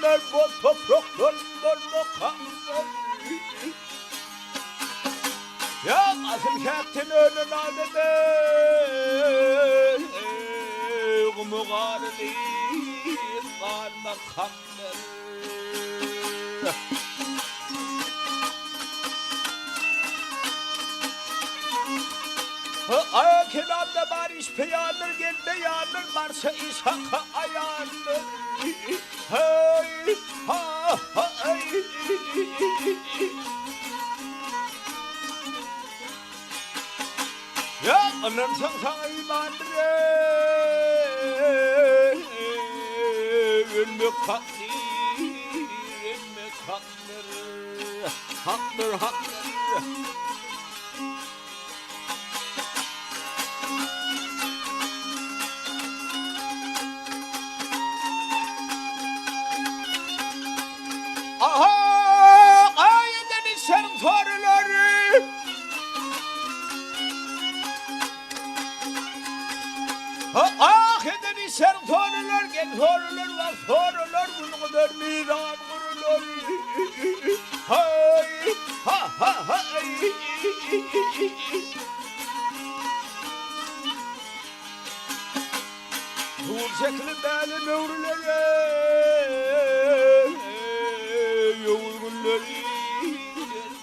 Canlar bol topraklar bakmaktadır. Ya Kasım Şehit'in önün alıdı. Muğarlı karmak haktır. Kelamda barış peyanır gelme yanır varsa İshak'a ayanır. Hey ha ha hey. Ya anam sana imandır. Ölmek haktır, ölmek haktır. Haktır haktır. Aha! Ayeden sen torunları. Ah eden sen torunlar gel torunlar var torunlar bunu kadar miran kurulur. Hay ha ha ha. Dur şekli benim ömrüleri. Yolgulları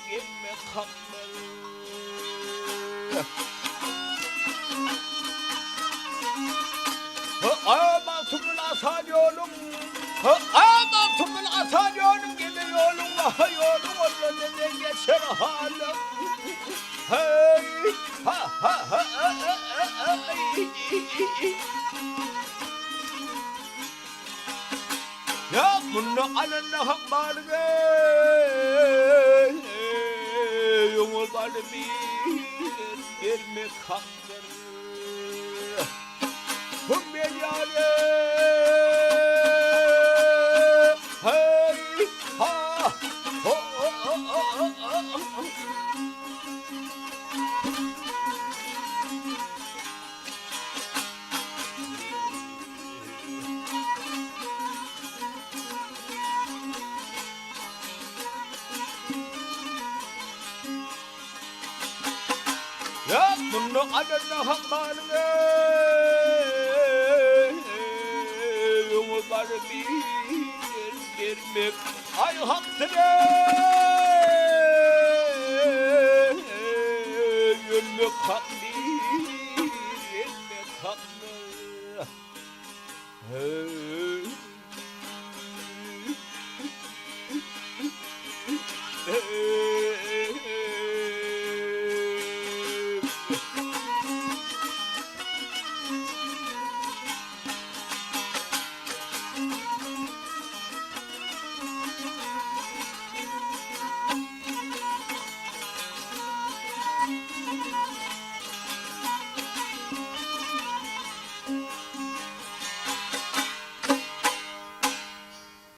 gelme kalkmalı. Aman tumun asan yolum. Aman tumun asan yolum. Gide yolum vah yolum. Ondan geçer halim. Hey ha ha ha. Ya bunu alana hak var be. Yumul var bir gelmek haktır. Bu medyane. Hey ha ho ho. Ya bunu alana hak var be. Yumul var bir gelmek ay haktır. Ölmek haktır. Ölmek haktır.